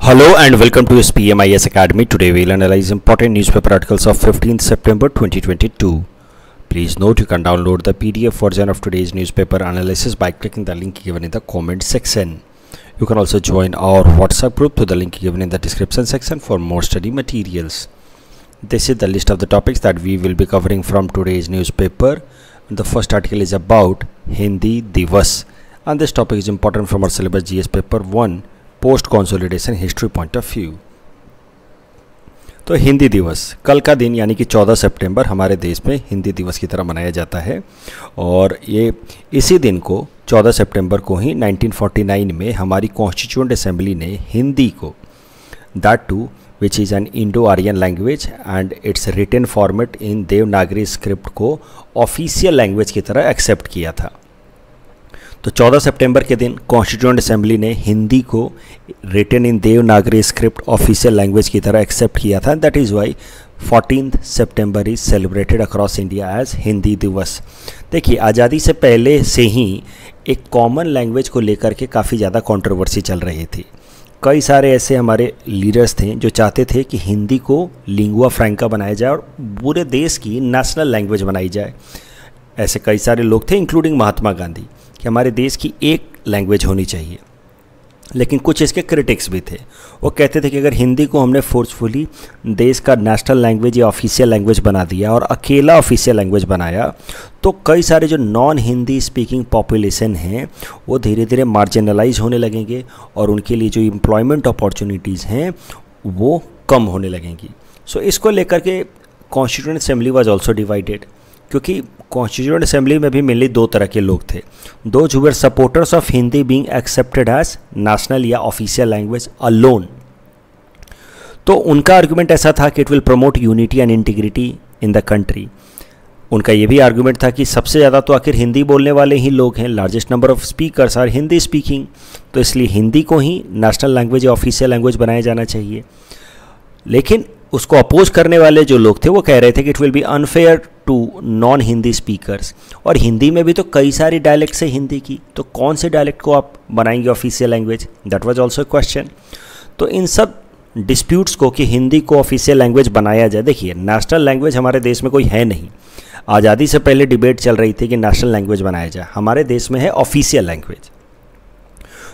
Hello and welcome to SPMIS Academy. Today we'll analyze important newspaper articles of 15th September 2022. Please note you can download the PDF version of today's newspaper analysis by clicking the link given in the comment section. You can also join our WhatsApp group through the link given in the description section for more study materials. This is the list of the topics that we will be covering from today's newspaper. The first article is about Hindi Divas, and this topic is important from our syllabus GS paper 1 post consolidation history point of view. तो हिंदी दिवस कल का दिन यानी कि 14 सितंबर हमारे देश में हिंदी दिवस की तरह मनाया जाता है और ये इसी दिन को 14 सितंबर को ही 1949 में हमारी कॉन्स्टिट्यूएंट असेंबली ने हिंदी को that too which is an Indo Aryan language and its written format in Devanagari script को ऑफिशियल लैंग्वेज की तरह एक्सेप्ट किया था। तो 14 सितंबर के दिन कॉन्स्टिट्यूएंट असेंबली ने हिंदी को written in Devanagari script official language की तरह एक्सेप्ट किया था। That is why 14 September is celebrated across India as Hindi Diwas. देखिए, आज़ादी से पहले से ही एक कॉमन लैंग्वेज को लेकर के काफ़ी ज़्यादा कंट्रोवर्सी चल रही थी। कई सारे ऐसे हमारे लीडर्स थे जो चाहते थे कि हिंदी को लिंगुआ फ्रैंका बनाया जाए और पूरे देश की नेशनल लैंग्वेज बनाई जाए। ऐसे कई सारे लोग थे इंक्लूडिंग महात्मा गांधी कि हमारे देश की एक लैंग्वेज होनी चाहिए। लेकिन कुछ इसके क्रिटिक्स भी थे। वो कहते थे कि अगर हिंदी को हमने फोर्सफुली देश का नेशनल लैंग्वेज या ऑफिशियल लैंग्वेज बना दिया और अकेला ऑफिशियल लैंग्वेज बनाया तो कई सारे जो नॉन हिंदी स्पीकिंग पॉपुलेशन हैं वो धीरे धीरे मार्जिनलाइज होने लगेंगे और उनके लिए जो एम्प्लॉयमेंट अपॉर्चुनिटीज़ हैं वो कम होने लगेंगी। सो इसको लेकर के constituent assembly was also divided, क्योंकि कॉन्स्टिट्यूएंट असेंबली में भी मेनली दो तरह के लोग थे। Those who were supporters of Hindi being accepted as national या ऑफिशियल लैंग्वेज अलोन। तो उनका आर्गुमेंट ऐसा था कि it will promote unity and integrity in the country. उनका ये भी आर्गुमेंट था कि सबसे ज़्यादा तो आखिर हिंदी बोलने वाले ही लोग हैं, largest number of speakers are Hindi speaking, तो इसलिए हिंदी को ही नेशनल लैंग्वेज या ऑफिशियल लैंग्वेज बनाया जाना चाहिए। लेकिन उसको अपोज करने वाले जो लोग थे वो कह रहे थे कि it will be unfair to non Hindi speakers, और हिंदी में भी तो कई सारी डायलेक्ट्स है हिंदी की, तो कौन से डायलेक्ट को आप बनाएंगे official language? That was also question. तो इन सब डिस्प्यूट्स को कि हिंदी को ऑफिशियल लैंग्वेज बनाया जाए, देखिए नेशनल लैंग्वेज हमारे देश में कोई है नहीं। आज़ादी से पहले डिबेट चल रही थी कि नेशनल लैंग्वेज बनाया जाए, हमारे देश में है ऑफिशियल लैंग्वेज।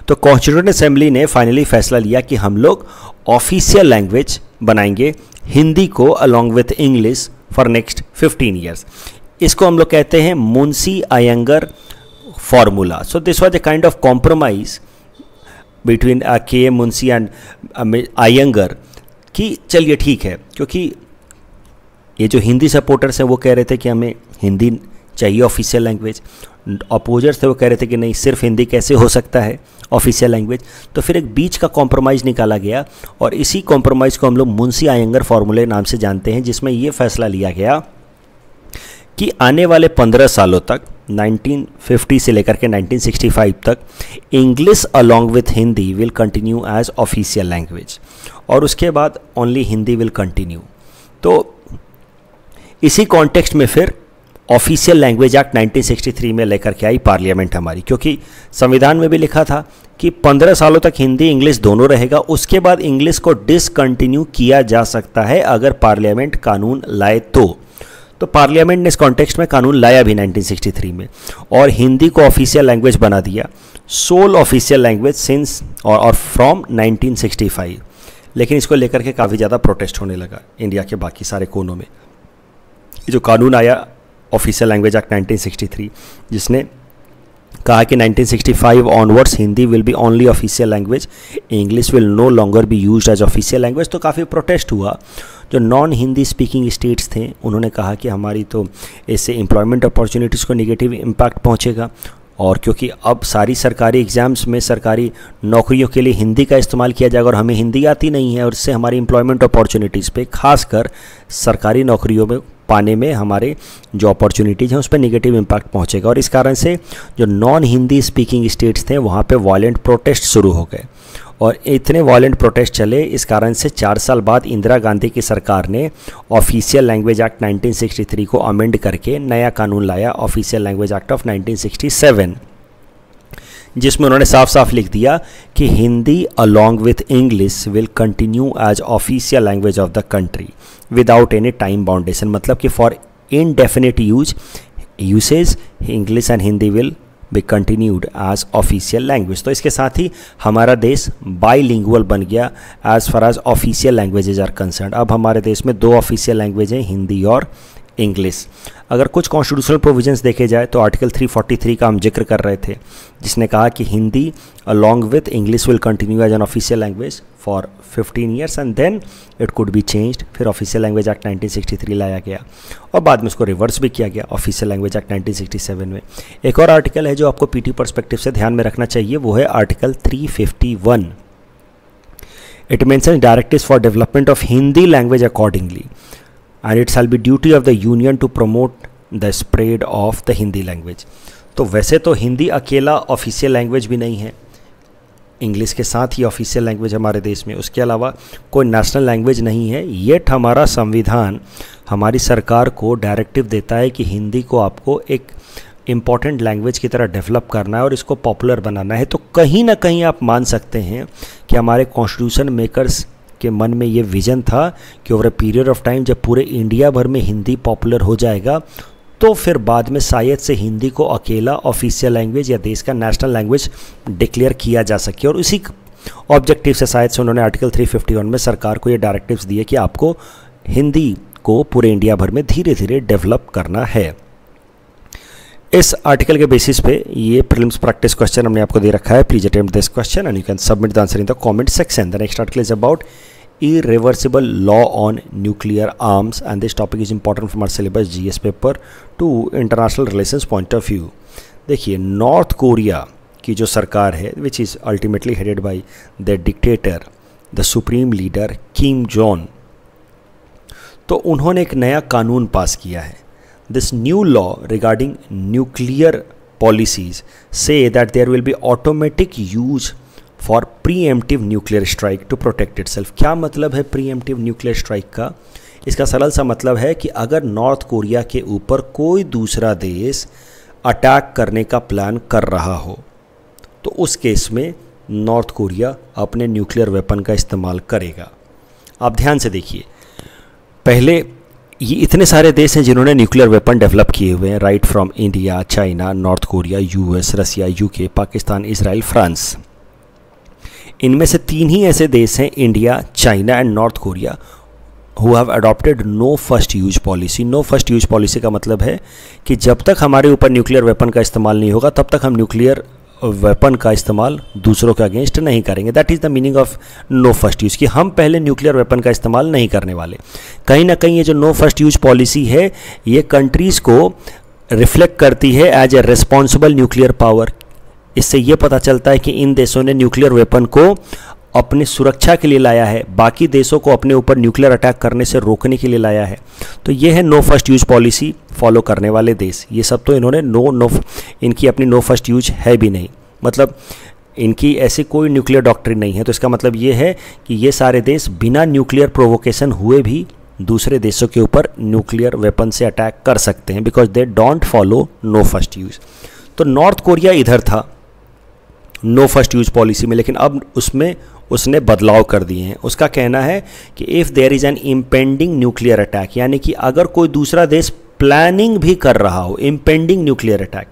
तो कॉन्स्टिट्यूएंट असेंबली ने फाइनली फैसला लिया कि हम लोग ऑफिशियल लैंग्वेज बनाएंगे हिंदी को along with English for next 15 years. इसको हम लोग कहते हैं Munshi Ayyangar formula. So this was a kind of compromise between K Munshi and Iyengar कि चलिए ठीक है, क्योंकि ये जो हिंदी सपोर्टर्स हैं वो कह रहे थे कि हमें हिंदी चाहिए ऑफिशियल लैंग्वेज, अपोजर्स थे वो कह रहे थे कि नहीं, सिर्फ हिंदी कैसे हो सकता है ऑफिशियल लैंग्वेज। तो फिर एक बीच का कॉम्प्रोमाइज़ निकाला गया और इसी कॉम्प्रोमाइज़ को हम लोग मुंशी अयंगर फार्मूले नाम से जानते हैं, जिसमें ये फैसला लिया गया कि आने वाले 15 सालों तक 1950 से लेकर के 1965 तक English along with Hindi will continue as official language और उसके बाद ओनली हिंदी विल कंटिन्यू। तो इसी कॉन्टेक्स्ट में फिर ऑफिशियल लैंग्वेज एक्ट 1963 में लेकर के आई पार्लियामेंट हमारी, क्योंकि संविधान में भी लिखा था कि 15 सालों तक हिंदी इंग्लिश दोनों रहेगा, उसके बाद इंग्लिश को डिसकंटिन्यू किया जा सकता है अगर पार्लियामेंट कानून लाए तो पार्लियामेंट ने इस कॉन्टेक्स्ट में कानून लाया भी 1963 में और हिंदी को ऑफिशियल लैंग्वेज बना दिया, सोल ऑफिशियल लैंग्वेज सिंस और फ्रॉम 1965। लेकिन इसको लेकर के काफ़ी ज़्यादा प्रोटेस्ट होने लगा इंडिया के बाकी सारे कोनों में। जो कानून आया ऑफिशियल लैंग्वेज एक्ट 1963, जिसने कहा कि 1965 onwards Hindi will be only official language, English will no longer be used as official language. तो काफ़ी प्रोटेस्ट हुआ। जो नॉन हिंदी स्पीकिंग स्टेट्स थे उन्होंने कहा कि हमारी तो इससे एम्प्लॉयमेंट अपॉर्चुनिटीज़ को नेगेटिव इम्पैक्ट पहुंचेगा, और क्योंकि अब सारी सरकारी एग्ज़ाम्स में सरकारी नौकरियों के लिए हिंदी का इस्तेमाल किया जाएगा और हमें हिंदी आती नहीं है और इससे हमारी एम्प्लॉयमेंट अपॉर्चुनिटीज़ पे खासकर सरकारी नौकरियों में पाने में हमारे जो अपॉर्चुनिटीज़ हैं उस पर नेगेटिव इम्पैक्ट पहुंचेगा। और इस कारण से जो नॉन हिंदी स्पीकिंग स्टेट्स थे वहाँ पे वायलेंट प्रोटेस्ट शुरू हो गए और इतने वायलेंट प्रोटेस्ट चले, इस कारण से 4 साल बाद इंदिरा गांधी की सरकार ने ऑफिशियल लैंग्वेज एक्ट 1963 को अमेंड करके नया कानून लाया, ऑफिशियल लैंग्वेज एक्ट ऑफ 1967, जिसमें उन्होंने साफ साफ लिख दिया कि Hindi along with English will continue as official language of the country without any time boundation, मतलब कि for indefinite usage English and Hindi will be continued as official language. तो इसके साथ ही हमारा देश बाईलिंगुअल बन गया as far as official languages are concern. अब हमारे देश में 2 ऑफिशियल लैंग्वेज हैं, हिंदी और इंग्लिश। अगर कुछ कॉन्स्टिट्यूशनल प्रोविजंस देखे जाए तो आर्टिकल 343 का हम जिक्र कर रहे थे, जिसने कहा कि Hindi along with English will continue as an official language for 15 years and then it could be changed. फिर ऑफिशियल लैंग्वेज एक्ट 1963 लाया गया और बाद में उसको रिवर्स भी किया गया ऑफिशियल लैंग्वेज एक्ट 1967 में। एक और आर्टिकल है जो आपको पीटी पर्सपेक्टिव से ध्यान में रखना चाहिए, वो है article 351। It mentions directives for development of Hindi language accordingly and it shall be duty of the union to promote the spread of the Hindi language। तो वैसे तो हिंदी अकेला ऑफिशियल लैंग्वेज भी नहीं है, इंग्लिश के साथ ही ऑफिशियल लैंग्वेज हमारे देश में, उसके अलावा कोई नेशनल लैंग्वेज नहीं है। येट हमारा संविधान हमारी सरकार को डायरेक्टिव देता है कि हिंदी को आपको एक इम्पॉर्टेंट लैंग्वेज की तरह डेवलप करना है और इसको पॉपुलर बनाना है। तो कहीं ना कहीं आप मान सकते हैं कि हमारे कॉन्स्टिट्यूशन मेकर्स के मन में ये विजन था कि over a period of time जब पूरे इंडिया भर में हिंदी पॉपुलर हो जाएगा तो फिर बाद में शायद से हिंदी को अकेला ऑफिशियल लैंग्वेज या देश का नेशनल लैंग्वेज डिक्लेयर किया जा सके। और उसी ऑब्जेक्टिव से शायद से उन्होंने आर्टिकल 351 में सरकार को ये डायरेक्टिव्स दिए कि आपको हिंदी को पूरे इंडिया भर में धीरे धीरे डेवलप करना है। इस आर्टिकल के बेसिस पे ये प्रीलिम्स प्रैक्टिस क्वेश्चन हमने आपको दे रखा है। Please attempt this question and you can submit the answer in the comment section. The next article is about irreversible law on nuclear arms and this topic is important from our syllabus GS paper to international relations point of view। देखिए, North Korea की जो सरकार है which is ultimately headed by the dictator the supreme leader Kim Jong, तो उन्होंने एक नया कानून पास किया है। This new law regarding nuclear policies से that there will be automatic use for preemptive nuclear strike to protect itself. क्या मतलब है प्रीएम्प्टिव न्यूक्लियर स्ट्राइक का? इसका सरल सा मतलब है कि अगर नॉर्थ कोरिया के ऊपर कोई दूसरा देश अटैक करने का प्लान कर रहा हो तो उस केस में नॉर्थ कोरिया अपने न्यूक्लियर वेपन का इस्तेमाल करेगा। आप ध्यान से देखिए, पहले ये इतने सारे देश हैं जिन्होंने न्यूक्लियर वेपन डेवलप किए हुए हैं, right from India, China, North Korea, US, Russia, UK, Pakistan, Israel, France. इनमें से 3 ही ऐसे देश हैं, India, China and North Korea, who have adopted no first use policy. No first use policy का मतलब है कि जब तक हमारे ऊपर न्यूक्लियर वेपन का इस्तेमाल नहीं होगा तब तक हम न्यूक्लियर वेपन का इस्तेमाल दूसरों के अगेंस्ट नहीं करेंगे। That is the meaning of no first use, कि हम पहले न्यूक्लियर वेपन का इस्तेमाल नहीं करने वाले। कहीं ना कहीं ये जो नो फर्स्ट यूज पॉलिसी है ये कंट्रीज़ को रिफ्लेक्ट करती है as a responsible nuclear power. इससे ये पता चलता है कि इन देशों ने न्यूक्लियर वेपन को अपनी सुरक्षा के लिए लाया है, बाकी देशों को अपने ऊपर न्यूक्लियर अटैक करने से रोकने के लिए लाया है। तो ये है no first use policy follow करने वाले देश। ये सब तो इन्होंने इनकी अपनी नो फर्स्ट यूज है भी नहीं, मतलब इनकी ऐसी कोई न्यूक्लियर डॉक्ट्रिन नहीं है। तो इसका मतलब ये है कि ये सारे देश बिना न्यूक्लियर प्रोवोकेशन हुए भी दूसरे देशों के ऊपर न्यूक्लियर वेपन से अटैक कर सकते हैं, because they don't follow no first use. तो नॉर्थ कोरिया इधर था नो फर्स्ट यूज पॉलिसी में, लेकिन अब उसमें उसने बदलाव कर दिए हैं। उसका कहना है कि if there is an impending nuclear attack, यानी कि अगर कोई दूसरा देश प्लानिंग भी कर रहा हो, इम्पेंडिंग न्यूक्लियर अटैक,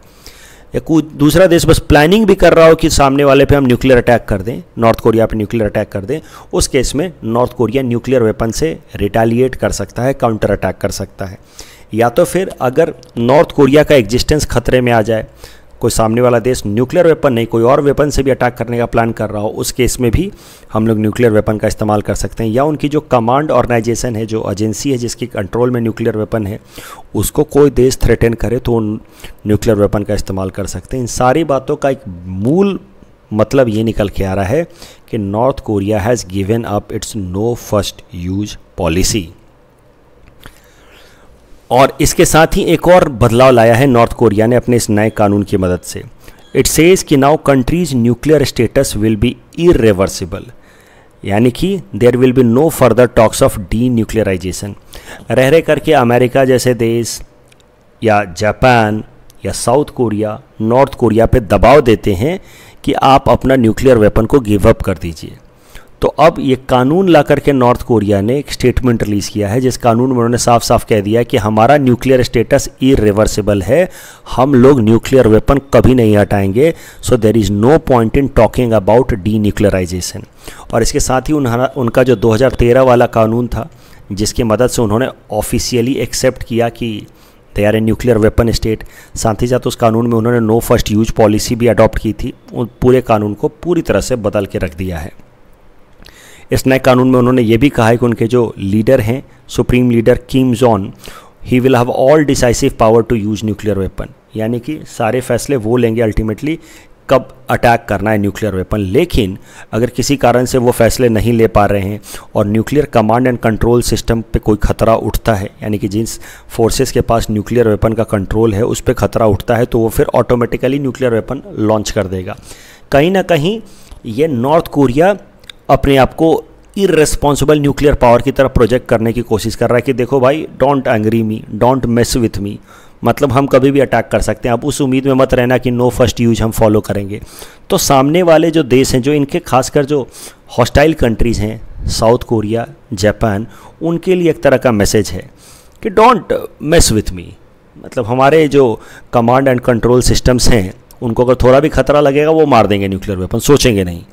या कोई दूसरा देश बस प्लानिंग भी कर रहा हो कि सामने वाले पे हम न्यूक्लियर अटैक कर दें, नॉर्थ कोरिया पे न्यूक्लियर अटैक कर दें, उस केस में नॉर्थ कोरिया न्यूक्लियर वेपन से रिटेलिएट कर सकता है, काउंटर अटैक कर सकता है। या तो फिर अगर नॉर्थ कोरिया का एग्जिस्टेंस खतरे में आ जाए, कोई सामने वाला देश न्यूक्लियर वेपन नहीं कोई और वेपन से भी अटैक करने का प्लान कर रहा हो, उस केस में भी हम लोग न्यूक्लियर वेपन का इस्तेमाल कर सकते हैं। या उनकी जो कमांड ऑर्गेनाइजेशन है, जो एजेंसी है जिसकी कंट्रोल में न्यूक्लियर वेपन है, उसको कोई देश थ्रेटन करे तो न्यूक्लियर वेपन का इस्तेमाल कर सकते हैं। इन सारी बातों का एक मूल मतलब ये निकल के आ रहा है कि North Korea has given up its no first use policy. और इसके साथ ही एक और बदलाव लाया है नॉर्थ कोरिया ने अपने इस नए कानून की मदद से। इट सेज कि now countries nuclear status will be irreversible, यानी कि there will be no further talks of denuclearisation. रह रह करके अमेरिका जैसे देश या जापान या साउथ कोरिया नॉर्थ कोरिया पे दबाव देते हैं कि आप अपना न्यूक्लियर वेपन को गिव अप कर दीजिए। तो अब ये कानून ला करके नॉर्थ कोरिया ने एक स्टेटमेंट रिलीज़ किया है, जिस कानून में उन्होंने साफ साफ कह दिया है कि हमारा न्यूक्लियर स्टेटस इरिवर्सिबल है, हम लोग न्यूक्लियर वेपन कभी नहीं हटाएंगे, so there is no point in talking about denuclearisation. और इसके साथ ही उनका जो 2013 वाला कानून था, जिसकी मदद से उन्होंने ऑफिशियली एक्सेप्ट किया कि they are a nuclear weapon state, साथ ही साथ उस कानून में उन्होंने नो फर्स्ट यूज पॉलिसी भी अडॉप्ट की थी, उन पूरे कानून को पूरी तरह से बदल के रख दिया है। इस नए कानून में उन्होंने ये भी कहा है कि उनके जो लीडर हैं, supreme leader Kim Jong, he will have all decisive power to use nuclear weapon, यानी कि सारे फैसले वो लेंगे अल्टीमेटली कब अटैक करना है न्यूक्लियर वेपन। लेकिन अगर किसी कारण से वो फैसले नहीं ले पा रहे हैं और nuclear command and control system पे कोई खतरा उठता है, यानी कि जिस फोर्सेस के पास न्यूक्लियर वेपन का कंट्रोल है उस पर खतरा उठता है, तो वो फिर ऑटोमेटिकली न्यूक्लियर वेपन लॉन्च कर देगा। कहीं ना कहीं ये नॉर्थ कोरिया अपने आप को इररेस्पॉन्सिबल न्यूक्लियर पावर की तरफ प्रोजेक्ट करने की कोशिश कर रहा है कि देखो भाई, don't angry me, don't mess with me, मतलब हम कभी भी अटैक कर सकते हैं, आप उस उम्मीद में मत रहना कि नो फर्स्ट यूज हम फॉलो करेंगे। तो सामने वाले जो देश हैं, जो इनके खासकर जो हॉस्टाइल कंट्रीज़ हैं, साउथ कोरिया, जापान, उनके लिए एक तरह का मैसेज है कि डोंट मेस विथ मी, मतलब हमारे जो कमांड एंड कंट्रोल सिस्टम्स हैं उनको अगर थोड़ा भी खतरा लगेगा वो मार देंगे न्यूक्लियर वेपन, सोचेंगे नहीं।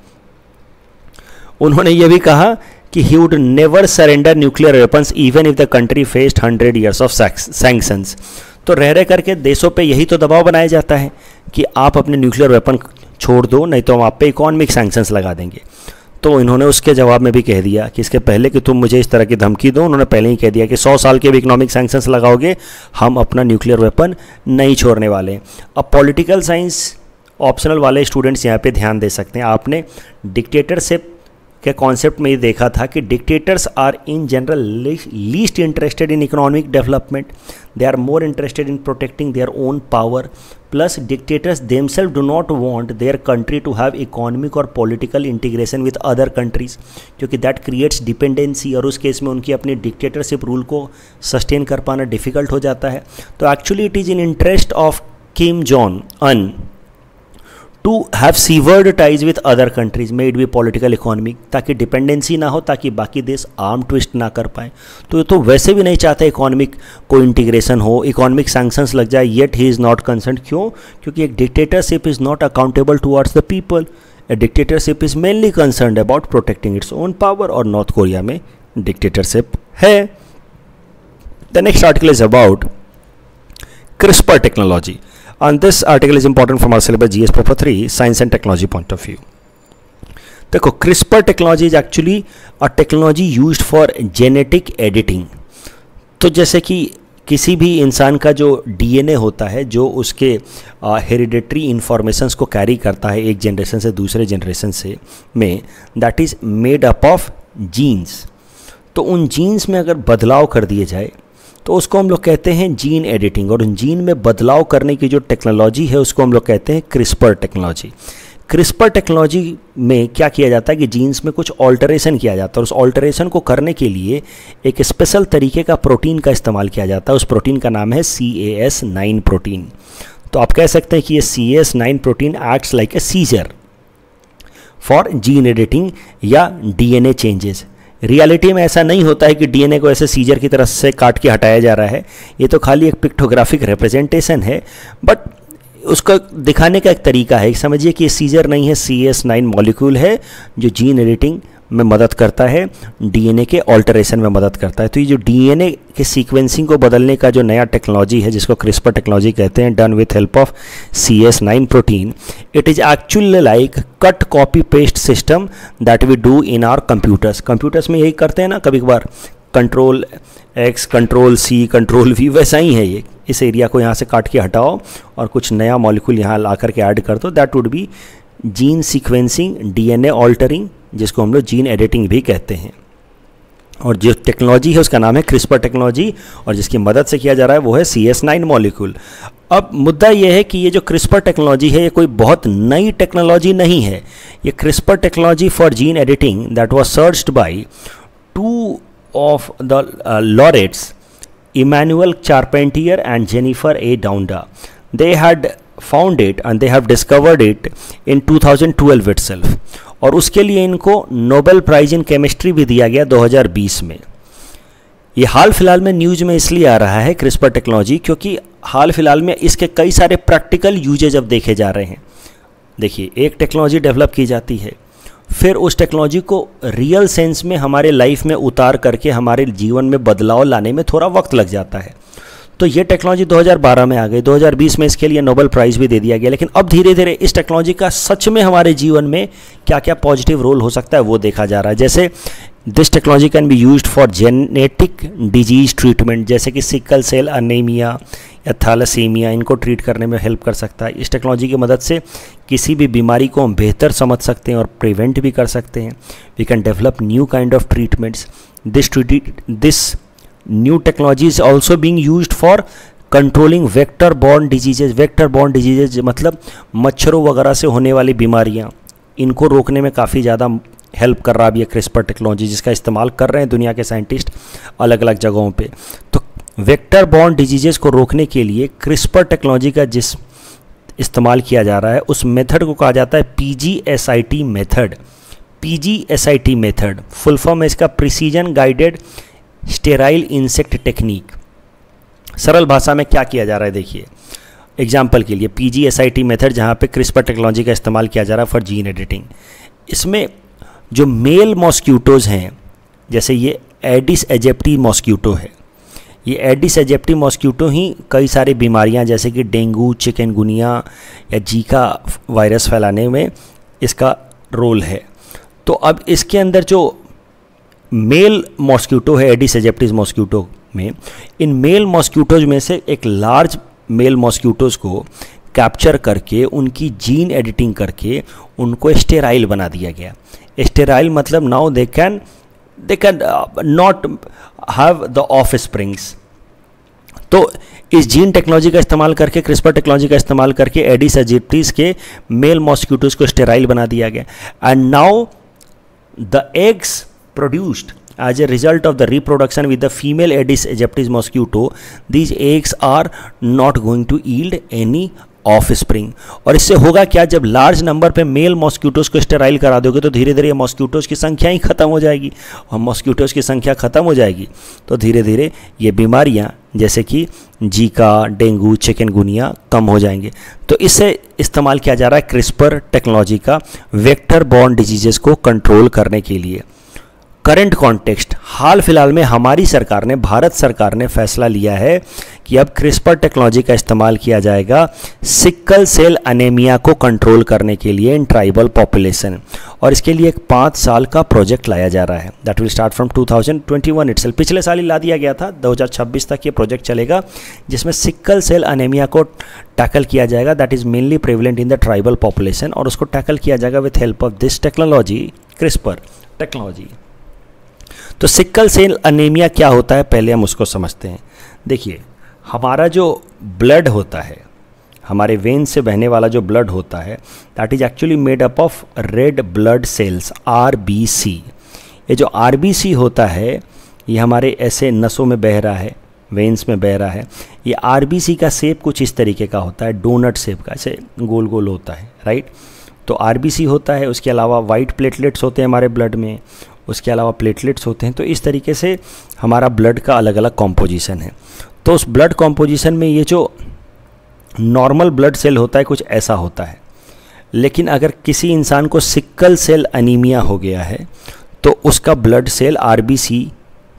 उन्होंने ये भी कहा कि he would never surrender nuclear weapons even if the country faced 100 years of sanctions. तो रह करके देशों पे यही तो दबाव बनाया जाता है कि आप अपने न्यूक्लियर वेपन छोड़ दो, नहीं तो हम आप पे इकोनॉमिक सैंक्शंस लगा देंगे। तो इन्होंने उसके जवाब में भी कह दिया कि इसके पहले कि तुम मुझे इस तरह की धमकी दो, उन्होंने पहले ही कह दिया कि 100 साल के भी इकोनॉमिक सैंक्शंस लगाओगे, हम अपना न्यूक्लियर वेपन नहीं छोड़ने वाले। अब पॉलिटिकल साइंस ऑप्शनल वाले स्टूडेंट्स यहाँ पे ध्यान दे सकते हैं। आपने डिक्टेटरशिप के कॉन्सेप्ट में ये देखा था कि dictators are in general least interested in economic development, they are more interested in protecting their own power, plus dictators themselves do not want their country to have economic और political integration with other countries, क्योंकि that creates dependency, और उस case में उनकी अपनी dictatorship rule को sustain कर पाना डिफिकल्ट हो जाता है। तो actually it is in interest of Kim Jong Un to have severed ties with other countries, may it be political economic, ताकि डिपेंडेंसी ना हो, ताकि बाकी देश आर्म ट्विस्ट ना कर पाए। तो ये तो वैसे भी नहीं चाहते इकोनॉमिक को इंटीग्रेशन हो, इकोनॉमिक सैंक्शंस लग जाए, yet he is not concern. क्यों? क्योंकि एक dictatorship is not accountable towards the people, A dictatorship is mainly concerned about protecting its own power, और नॉर्थ कोरिया में डिक्टेटरशिप है। The next article is about CRISPR technology. And this article is important from our syllabus GS paper 3 science and technology point of view. देखो, CRISPR technology is actually a technology used for genetic editing. तो जैसे कि किसी भी इंसान का जो DNA होता है, जो उसके हेरिडेटरी इंफॉर्मेशंस को कैरी करता है एक जनरेशन से दूसरे जनरेशन से में, that is made up of genes. तो उन जीन्स में अगर बदलाव कर दिए जाए तो उसको हम लोग कहते हैं जीन एडिटिंग, और उन जीन में बदलाव करने की जो टेक्नोलॉजी है उसको हम लोग कहते हैं CRISPR टेक्नोलॉजी। CRISPR टेक्नोलॉजी में क्या किया जाता है कि जीन्स में कुछ ऑल्टरेशन किया जाता है, और उस ऑल्टरेशन को करने के लिए एक स्पेशल तरीके का प्रोटीन का इस्तेमाल किया जाता है। उस प्रोटीन का नाम है CAS9 प्रोटीन। तो आप कह सकते हैं कि ये CAS9 protein acts like a scissor for gene editing या DNA चेंजेस। रियलिटी में ऐसा नहीं होता है कि DNA को ऐसे सीजर की तरफ से काट के हटाया जा रहा है, ये तो खाली एक पिक्टोग्राफिक रिप्रेजेंटेशन है, बट उसका दिखाने का एक तरीका है। समझिए कि ये सीजर नहीं है, CAS9 मॉलिक्यूल है जो जीन एडिटिंग में मदद करता है, DNA के ऑल्टरेशन में मदद करता है। तो ये जो DNA के सीक्वेंसिंग को बदलने का जो नया टेक्नोलॉजी है जिसको CRISPR टेक्नोलॉजी कहते हैं, done with help of CAS9 protein, it is actually like cut copy paste system that we do in our computers. Computers में यही करते हैं ना कभी कभार, Ctrl+X, Ctrl+C, Ctrl+V, वैसा ही है ये। इस एरिया को यहाँ से काट के हटाओ और कुछ नया मॉलिक्यूल यहाँ ला करके ऐड कर दो, that would be gene sequencing, DNA altering, जिसको हम लोग जीन एडिटिंग भी कहते हैं। और जो टेक्नोलॉजी है उसका नाम है CRISPR टेक्नोलॉजी, और जिसकी मदद से किया जा रहा है वो है CAS9 मॉलिक्यूल। अब मुद्दा ये है कि ये जो CRISPR टेक्नोलॉजी है ये कोई बहुत नई टेक्नोलॉजी नहीं है। ये CRISPR technology for gene editing that was searched by two of the laureates, Emmanuel Charpentier and Jennifer A. Doudna. They had found it and they have discovered it in 2012 itself, और उसके लिए इनको Nobel prize in chemistry भी दिया गया 2020 में। ये हाल फिलहाल में न्यूज में इसलिए आ रहा है क्रिस्पर टेक्नोलॉजी, क्योंकि हाल फिलहाल में इसके कई सारे प्रैक्टिकल यूजेज अब देखे जा रहे हैं। देखिए, एक टेक्नोलॉजी डेवलप की जाती है, फिर उस टेक्नोलॉजी को रियल सेंस में हमारे लाइफ में उतार करके हमारे जीवन में बदलाव लाने में थोड़ा वक्त लग जाता है। तो ये टेक्नोलॉजी 2012 में आ गई, 2020 में इसके लिए नोबेल प्राइज़ भी दे दिया गया, लेकिन अब धीरे धीरे इस टेक्नोलॉजी का सच में हमारे जीवन में क्या क्या पॉजिटिव रोल हो सकता है वो देखा जा रहा है। जैसे this technology can be used for genetic disease treatment, जैसे कि सिकल सेल अनीमिया या थैलेसीमिया, इनको ट्रीट करने में हेल्प कर सकता है। इस टेक्नोलॉजी की मदद से किसी भी बीमारी को हम बेहतर समझ सकते हैं और प्रिवेंट भी कर सकते हैं। We can develop new kind of treatments. This new technology is also being used for controlling vector borne diseases. Vector borne diseases मतलब मच्छरों वगैरह से होने वाली बीमारियां, इनको रोकने में काफ़ी ज़्यादा हेल्प कर रहा है ये क्रिस्पर टेक्नोलॉजी, जिसका इस्तेमाल कर रहे हैं दुनिया के साइंटिस्ट अलग अलग जगहों पे। तो वेक्टर बॉर्न डिजीजेस को रोकने के लिए क्रिस्पर टेक्नोलॉजी का जिस इस्तेमाल किया जा रहा है उस मेथड को कहा जाता है PGSIT method. PGSIT method full form है इसका precision guided sterile insect technique. सरल भाषा में क्या किया जा रहा है, देखिए एग्जाम्पल के लिए PGSIT मेथड जहाँ पे क्रिस्पर टेक्नोलॉजी का इस्तेमाल किया जा रहा है फॉर जीन एडिटिंग। इसमें जो मेल मॉस्क्यूटोज़ हैं, जैसे ये एडिस एजिप्टी मॉस्क्यूटो है, ये एडिस एजिप्टी मॉस्क्यूटो ही कई सारी बीमारियां जैसे कि डेंगू, चिकनगुनिया या जीका वायरस फैलाने में इसका रोल है। तो अब इसके अंदर जो मेल मॉस्क्यूटो है एडिस एजिप्टिस मॉस्क्यूटो में, इन मेल मॉस्क्यूटोज में से एक लार्ज मेल मॉस्क्यूटोज को कैप्चर करके उनकी जीन एडिटिंग करके उनको स्टेराइल बना दिया गया। स्टेराइल मतलब now they can not have the of springs. तो इस जीन टेक्नोलॉजी का इस्तेमाल करके, क्रिस्पर टेक्नोलॉजी का इस्तेमाल करके एडिस एजिप्टिस के मेल मॉस्क्यूटोज को स्टेराइल बना दिया गया। And now the eggs produced as a result of the reproduction with the female Aedes aegypti mosquito, these eggs are not going to yield any offspring। और इससे होगा क्या, जब लार्ज नंबर पे मेल मॉस्क्यूटोज को स्टेराइल करा दोगे तो धीरे धीरे मॉस्क्यूटोज की संख्या ही खत्म हो जाएगी, और मॉस्क्यूटोज की संख्या खत्म हो जाएगी तो धीरे धीरे ये बीमारियां जैसे कि जीका, डेंगू, चिकनगुनिया कम हो जाएंगे। तो इससे इस्तेमाल किया जा रहा है क्रिस्पर टेक्नोलॉजी का वेक्टर बॉर्न डिजीजेस को कंट्रोल करने के लिए। करंट कॉन्टेक्स्ट, हाल फिलहाल में हमारी सरकार ने, भारत सरकार ने फैसला लिया है कि अब क्रिस्पर टेक्नोलॉजी का इस्तेमाल किया जाएगा सिकल सेल अनेमिया को कंट्रोल करने के लिए इन ट्राइबल पॉपुलेशन, और इसके लिए एक 5 साल का प्रोजेक्ट लाया जा रहा है। That will start from 2021 itself. पिछले साल ही ला दिया गया था, 2026 तक ये प्रोजेक्ट चलेगा जिसमें सिकल सेल अनेमिया को टैकल किया जाएगा, that is mainly prevalent in the tribal population, और उसको टैकल किया जाएगा with help of this technology, CRISPR technology. तो सिकल सेल अनीमिया क्या होता है, पहले हम उसको समझते हैं। देखिए, हमारा जो ब्लड होता है, हमारे वेन से बहने वाला जो ब्लड होता है, that is actually made up of red blood cells, RBC। ये जो RBC होता है ये हमारे ऐसे नसों में बह रहा है, वेन्स में बह रहा है। ये RBC का शेप कुछ इस तरीके का होता है, डोनट शेप का, ऐसे गोल गोल होता है, राइट। तो RBC होता है, उसके अलावा वाइट प्लेटलेट्स होते हैं हमारे ब्लड में, उसके अलावा प्लेटलेट्स होते हैं। तो इस तरीके से हमारा ब्लड का अलग अलग कॉम्पोजिशन है। तो उस ब्लड कॉम्पोजिशन में ये जो नॉर्मल ब्लड सेल होता है कुछ ऐसा होता है, लेकिन अगर किसी इंसान को सिकल सेल अनीमिया हो गया है तो उसका ब्लड सेल RBC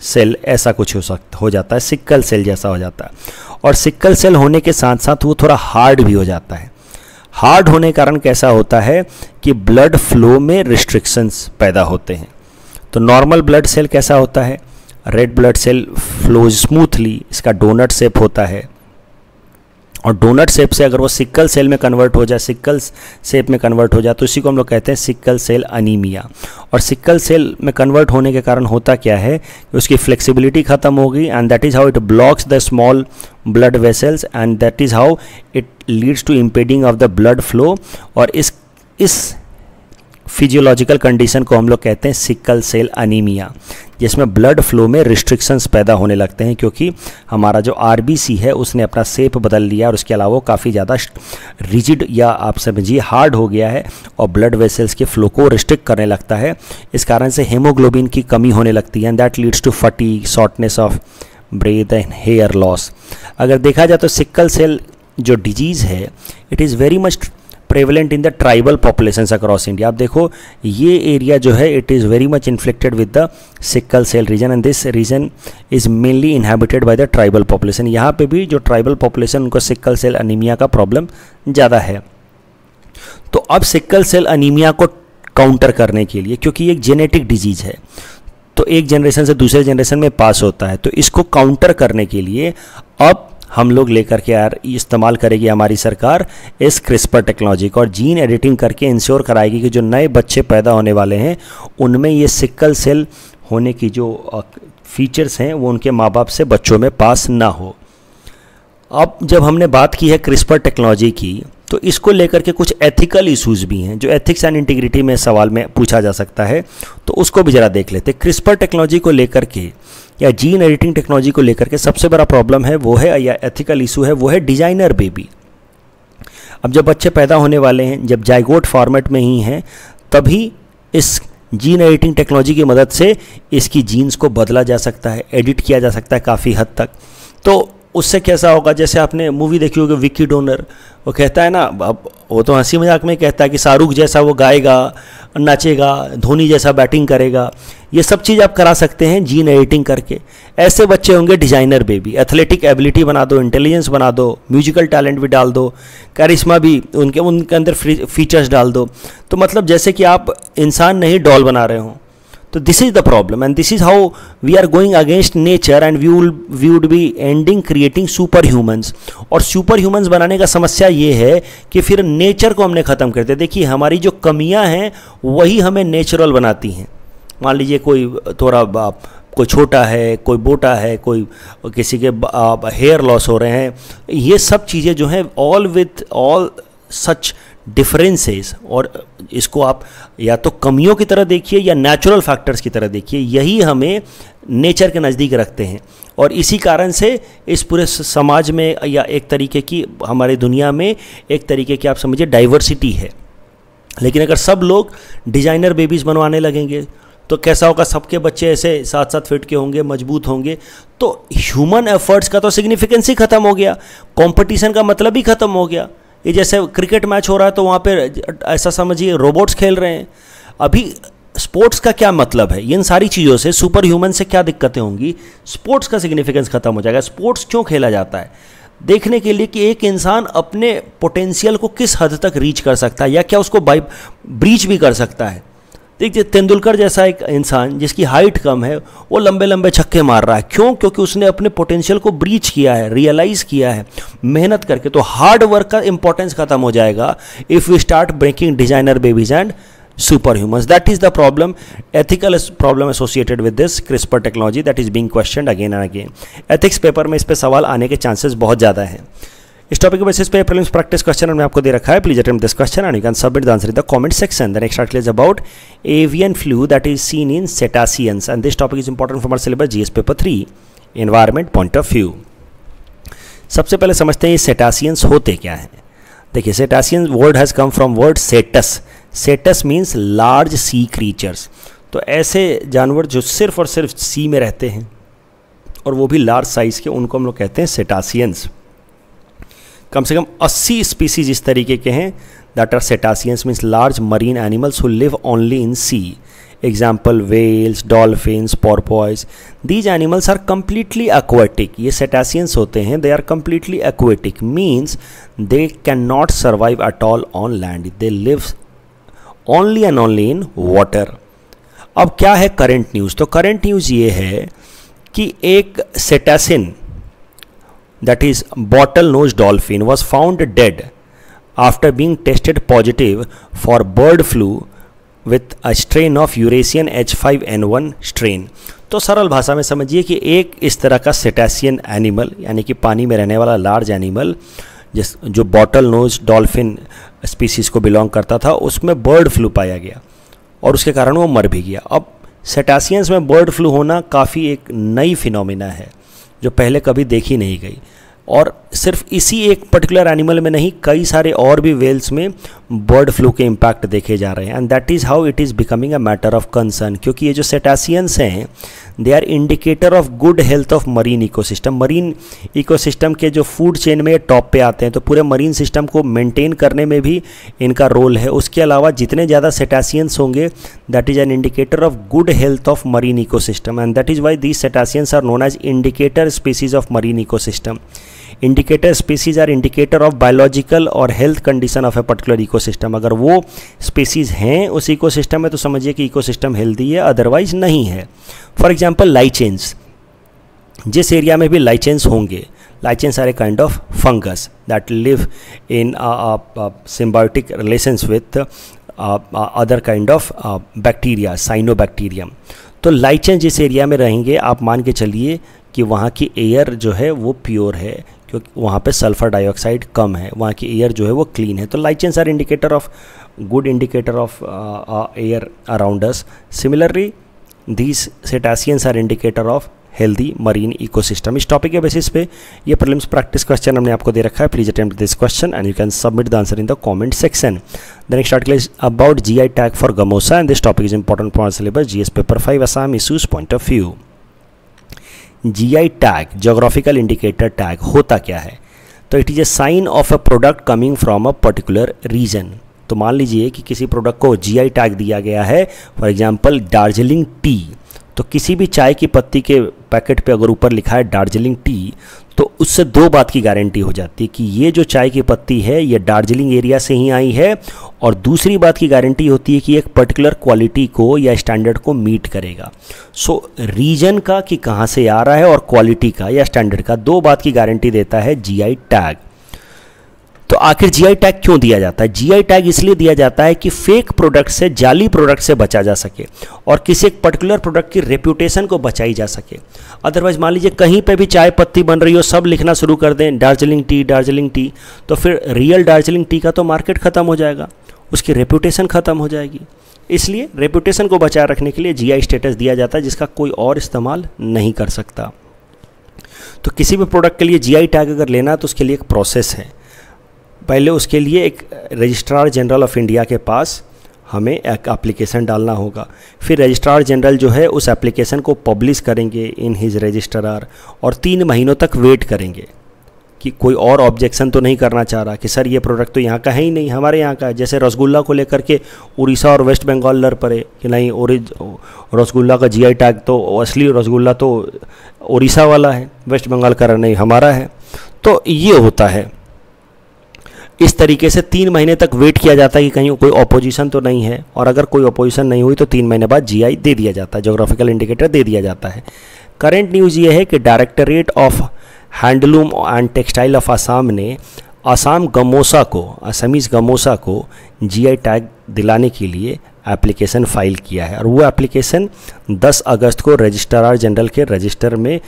सेल ऐसा कुछ हो जाता है, सिकल सेल जैसा हो जाता है। और सिकल सेल होने के साथ साथ वो थोड़ा हार्ड भी हो जाता है। हार्ड होने के कारण कैसा होता है कि ब्लड फ्लो में रिस्ट्रिक्शंस पैदा होते हैं। तो नॉर्मल ब्लड सेल कैसा होता है, red blood cell flow smoothly, इसका डोनट शेप होता है, और डोनट शेप से अगर वो सिकल सेल में कन्वर्ट हो जाए, सिकल शेप में कन्वर्ट हो जाए, तो इसी को हम लोग कहते हैं सिकल सेल अनीमिया। और सिकल सेल में कन्वर्ट होने के कारण होता क्या है कि उसकी फ्लेक्सिबिलिटी ख़त्म होगी, and that is how it blocks the small blood vessels, and that is how it leads to impeding of the blood flow. और इस फिजियोलॉजिकल कंडीशन को हम लोग कहते हैं सिकल सेल अनीमिया, जिसमें ब्लड फ्लो में रिस्ट्रिक्शंस पैदा होने लगते हैं क्योंकि हमारा जो आरबीसी है उसने अपना शेप बदल लिया और उसके अलावा वो काफ़ी ज़्यादा रिजिड या आप समझिए हार्ड हो गया है और ब्लड वेसल्स के फ्लो को रिस्ट्रिक्ट करने लगता है। इस कारण से हेमोग्लोबिन की कमी होने लगती है and that leads to fatigue, shortness of breath and hair loss. अगर देखा जाए तो सिकल सेल जो डिजीज़ है it is very much prevalent in the tribal populations across India. आप देखो ये एरिया जो है it is very much inflicted with the sickle cell region and this region is mainly inhabited by the tribal population. यहाँ पे भी जो tribal population उनको सिकल सेल अनीमिया का प्रॉब्लम ज़्यादा है। तो अब सिकल सेल अनीमिया को काउंटर करने के लिए, क्योंकि ये एक जेनेटिक डिजीज़ है तो एक जनरेशन से दूसरे जनरेशन में पास होता है, तो इसको काउंटर करने के लिए अब हम लोग लेकर के यार इस्तेमाल करेगी हमारी सरकार इस क्रिस्पर टेक्नोलॉजी को और जीन एडिटिंग करके इंश्योर कराएगी कि जो नए बच्चे पैदा होने वाले हैं उनमें ये सिकल सेल होने की जो फीचर्स हैं वो उनके माँ बाप से बच्चों में पास ना हो। अब जब हमने बात की है क्रिस्पर टेक्नोलॉजी की तो इसको लेकर के कुछ एथिकल इश्यूज भी हैं जो एथिक्स एंड इंटीग्रिटी में सवाल में पूछा जा सकता है, तो उसको भी ज़रा देख लेते हैं। क्रिस्पर टेक्नोलॉजी को लेकर के या जीन एडिटिंग टेक्नोलॉजी को लेकर के सबसे बड़ा प्रॉब्लम है वो है या एथिकल इशू है वो है डिजाइनर बेबी। अब जब बच्चे पैदा होने वाले हैं, जब जाइगोट फॉर्मेट में ही हैं, तभी इस जीन एडिटिंग टेक्नोलॉजी की मदद से इसकी जीन्स को बदला जा सकता है, एडिट किया जा सकता है काफ़ी हद तक। तो उससे कैसा होगा, जैसे आपने मूवी देखी होगी विकी डोनर, वो कहता है ना, अब वो तो हंसी मजाक में कहता है कि शाहरुख जैसा वो गाएगा, नाचेगा, धोनी जैसा बैटिंग करेगा। ये सब चीज़ आप करा सकते हैं जीन एडिटिंग करके। ऐसे बच्चे होंगे डिजाइनर बेबी। एथलेटिक एबिलिटी बना दो, इंटेलिजेंस बना दो, म्यूजिकल टैलेंट भी डाल दो, कैरिश्मा भी उनके अंदर फीचर्स डाल दो। तो मतलब जैसे कि आप इंसान नहीं डॉल बना रहे हो। तो this is the problem and this is how we are going against nature and we would be ending creating super humans. और सुपर ह्यूमंस बनाने का समस्या ये है कि फिर नेचर को हमने ख़त्म कर दिया। देखिए हमारी जो कमियां हैं वही हमें नेचुरल बनाती हैं। मान लीजिए कोई थोड़ा कोई छोटा है, कोई बोटा है, कोई किसी के हेयर लॉस हो रहे हैं, ये सब चीज़ें जो हैं all with all such differences, और इसको आप या तो कमियों की तरह देखिए या नेचुरल फैक्टर्स की तरह देखिए, यही हमें नेचर के नज़दीक रखते हैं। और इसी कारण से इस पूरे समाज में या एक तरीके की हमारी दुनिया में एक तरीके की आप समझिए डाइवर्सिटी है। लेकिन अगर सब लोग डिजाइनर बेबीज़ बनवाने लगेंगे तो कैसा होगा, सबके बच्चे ऐसे 7-7 फीट के होंगे, मजबूत होंगे, तो ह्यूमन एफर्ट्स का तो सिग्निफिकेंस ही ख़त्म हो गया, कंपटीशन का मतलब ही ख़त्म हो गया। ये जैसे क्रिकेट मैच हो रहा है तो वहाँ पे ऐसा समझिए रोबोट्स खेल रहे हैं। अभी स्पोर्ट्स का क्या मतलब है, इन सारी चीज़ों से सुपर ह्यूमन से क्या दिक्कतें होंगी, स्पोर्ट्स का सिग्निफिकेंस खत्म हो जाएगा। स्पोर्ट्स क्यों खेला जाता है, देखने के लिए कि एक इंसान अपने पोटेंशियल को किस हद तक रीच कर सकता है या क्या उसको ब्रीच भी कर सकता है। देखिए तेंदुलकर जैसा एक इंसान जिसकी हाइट कम है वो लंबे लंबे छक्के मार रहा है, क्यों? क्योंकि उसने अपने पोटेंशियल को ब्रीच किया है, रियलाइज़ किया है मेहनत करके। तो हार्ड वर्क का इंपॉर्टेंस खत्म हो जाएगा if we start breaking designer babies and super humans. That is the problem, ethical problem associated with this CRISPR technology that is being questioned again and again. Ethics paper में इस पर सवाल आने के चांसेस बहुत ज़्यादा हैं। इस टॉपिक के बेसिस पे प्रीलिम्स प्रैक्टिस क्वेश्चन मैंने आपको दे रखा है। Please attempt this question and you can submit the answer in the comment section. The next article is about avian flu that is seen in cetaceans and this topic is important for our syllabus GS paper 3 environment point of view. सबसे पहले समझते हैं ये cetaceans होते क्या हैं। देखिए cetaceans word has come from word cetus. Cetus means large sea creatures. तो ऐसे जानवर जो सिर्फ और सिर्फ सी में रहते हैं और वो भी लार्ज साइज़ के, उनको हम लोग कहते हैं सेटासियंस। कम से कम 80 स्पीसीज इस तरीके के हैं that are cetaceans, means large marine animals who live only in sea. Example whales, dolphins, porpoise. These animals are completely aquatic. ये सेटासियंस होते हैं, they are completely aquatic, means they can not survive at all on land, they live only and only in water. अब क्या है current news? तो current news ये है कि एक सेटासिन that is bottlenose dolphin was found dead after being tested positive for bird flu with a strain of Eurasian H5N1 strain। तो सरल भाषा में समझिए कि एक इस तरह का सेटासियन एनिमल यानी कि पानी में रहने वाला लार्ज एनिमल जो बॉटल नोज डॉल्फिन स्पीसीज को बिलोंग करता था, उसमें बर्ड फ्लू पाया गया। और उसके कारण वो मर भी गया। अब सेटासियंस में बर्ड फ्लू होना काफ़ी एक नई फिनोमिना है जो पहले कभी देखी नहीं गई, और सिर्फ इसी एक पर्टिकुलर एनिमल में नहीं, कई सारे और भी वेल्स में बर्ड फ्लू के इम्पैक्ट देखे जा रहे हैं। And that is how it is becoming a matter of concern, क्योंकि ये जो सेटासियंस हैं they are indicator of good health of marine ecosystem. Marine ecosystem के जो फूड चेन में टॉप पे आते हैं, तो पूरे मरीन सिस्टम को मेंटेन करने में भी इनका रोल है। उसके अलावा जितने ज़्यादा सेटासियंस होंगे that is an indicator of good health of marine ecosystem, and that is why these cetaceans are known as indicator species of marine ecosystem. Indicator species are indicator of biological और health condition of a particular ecosystem. अगर वो species हैं उस ecosystem में तो समझिए कि ecosystem healthy है, अदरवाइज नहीं है। फॉर एग्जांपल लाइचेंस, जिस एरिया में भी लाइचेंस होंगे, lichens are a kind of fungus that live in symbiotic relations with other kind of bacteria, cyanobacterium. तो लाइचेंस जिस एरिया में रहेंगे आप मान के चलिए कि वहाँ की एयर जो है वो प्योर है, क्योंकि वहाँ पे सल्फर डाइऑक्साइड कम है, वहाँ की एयर जो है वो क्लीन है। तो lichens are indicator of good indicator of air around us. Similarly these cetaceans are indicator of healthy marine ecosystem. इस टॉपिक के बेसिस पे ये प्रीलिम्स प्रैक्टिस क्वेश्चन हमने आपको दे रखा है। Please attempt this question and you can submit the answer in the comment section. The next article is about GI tag for gamosa and this topic is important for syllabus GS paper 5 Assam issues point of view. GI tag, geographical indicator tag, होता क्या है? तो it is a sign of a product coming from a particular region. तो मान लीजिए कि किसी product को GI टैग दिया गया है, फॉर एग्जांपल दार्जिलिंग टी। तो किसी भी चाय की पत्ती के पैकेट पे अगर ऊपर लिखा है दार्जिलिंग टी, तो उससे दो बात की गारंटी हो जाती है कि ये जो चाय की पत्ती है ये दार्जिलिंग एरिया से ही आई है, और दूसरी बात की गारंटी होती है कि एक पर्टिकुलर क्वालिटी को या स्टैंडर्ड को मीट करेगा। सो रीजन का कि कहाँ से आ रहा है और क्वालिटी का या स्टैंडर्ड का, दो बात की गारंटी देता है GI टैग। तो आखिर GI टैग क्यों दिया जाता है? GI टैग इसलिए दिया जाता है कि फेक प्रोडक्ट से, जाली प्रोडक्ट से बचा जा सके और किसी एक पर्टिकुलर प्रोडक्ट की रेप्यूटेशन को बचाई जा सके। अदरवाइज मान लीजिए कहीं पे भी चाय पत्ती बन रही हो, सब लिखना शुरू कर दें दार्जिलिंग टी, तो फिर रियल दार्जिलिंग टी का तो मार्केट ख़त्म हो जाएगा, उसकी रेप्यूटेशन ख़त्म हो जाएगी। इसलिए रेप्यूटेशन को बचाए रखने के लिए GI स्टेटस दिया जाता है जिसका कोई और इस्तेमाल नहीं कर सकता। तो किसी भी प्रोडक्ट के लिए GI टैग अगर लेना है तो उसके लिए एक प्रोसेस है। पहले उसके लिए एक रजिस्ट्रार जनरल ऑफ इंडिया के पास हमें एक एप्लीकेशन डालना होगा, फिर रजिस्ट्रार जनरल जो है उस एप्लीकेशन को पब्लिश करेंगे इन हिज रजिस्ट्रार, और 3 महीनों तक वेट करेंगे कि कोई और ऑब्जेक्शन तो नहीं करना चाह रहा कि सर ये प्रोडक्ट तो यहाँ का है ही नहीं, हमारे यहाँ का है। जैसे रसगुल्ला को लेकर के उड़ीसा और वेस्ट बंगाल लड़ पड़े कि नहीं रसगुल्ला का GI टैग तो असली रसगुल्ला तो उड़ीसा वाला है, वेस्ट बंगाल का नहीं हमारा है। तो ये होता है, इस तरीके से 3 महीने तक वेट किया जाता है कि कहीं कोई अपोजिशन तो नहीं है, और अगर कोई अपोजिशन नहीं हुई तो 3 महीने बाद GI दे दिया जाता है, जोग्राफिकल इंडिकेटर दे दिया जाता है। करेंट न्यूज़ ये है कि directorate of handloom and textile of Assam ने असमीज़ गमोसा को GI टैग दिलाने के लिए एप्लीकेशन फाइल किया है, और वो एप्लीकेशन 10 अगस्त को रजिस्ट्रार जनरल के रजिस्टर में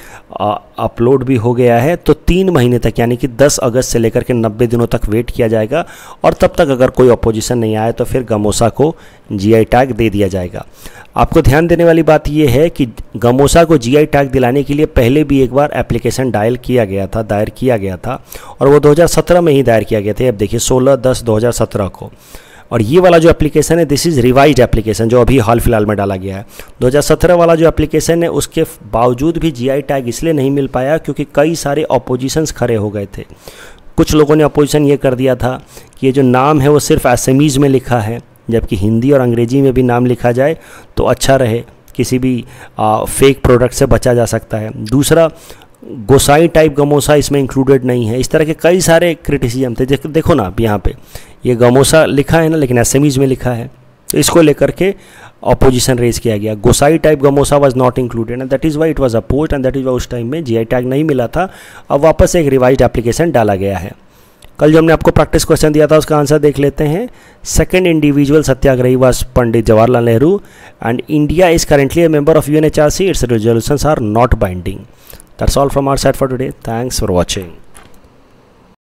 अपलोड भी हो गया है। तो 3 महीने तक यानी कि 10 अगस्त से लेकर के 90 दिनों तक वेट किया जाएगा, और तब तक अगर कोई अपोजिशन नहीं आया तो फिर गमोसा को GI टैग दे दिया जाएगा। आपको ध्यान देने वाली बात यह है कि गमोसा को GI टैग दिलाने के लिए पहले भी एक बार एप्लीकेशन दायर किया गया था, और वो 2017 में ही दायर किया गया था। अब देखिए 16/10/2017 को, और ये वाला जो एप्लीकेशन है दिस इज़ रिवाइज्ड एप्लीकेशन जो अभी हाल फिलहाल में डाला गया है। 2017 वाला जो एप्लीकेशन है उसके बावजूद भी GI टैग इसलिए नहीं मिल पाया क्योंकि कई सारे अपोजिशंस खड़े हो गए थे। कुछ लोगों ने अपोजिशन ये कर दिया था कि ये जो नाम है वो सिर्फ असमीज़ में लिखा है, जबकि हिंदी और अंग्रेजी में भी नाम लिखा जाए तो अच्छा रहे, किसी भी फेक प्रोडक्ट से बचा जा सकता है। दूसरा, गोसाई टाइप गमोसा इसमें इंक्लूडेड नहीं है। इस तरह के कई सारे क्रिटिसिज्म थे। देखो ना आप यहाँ पे ये गमोसा लिखा है ना, लेकिन असमीज़ में लिखा है, तो इसको लेकर के अपोजिशन रेज किया गया। Gosai type gamosa was not included and that is why it was opposed and that is why उस टाइम में GI टैग नहीं मिला था। अब वापस एक रिवाइज्ड एप्लीकेशन डाला गया है। कल जो हमने आपको प्रैक्टिस क्वेश्चन दिया था उसका आंसर देख लेते हैं। Second individual satyagrahi was Pandit Jawaharlal Nehru and India is currently a member of UNHRC. Its resolutions are not binding. That's all from our side for today. Thanks for watching.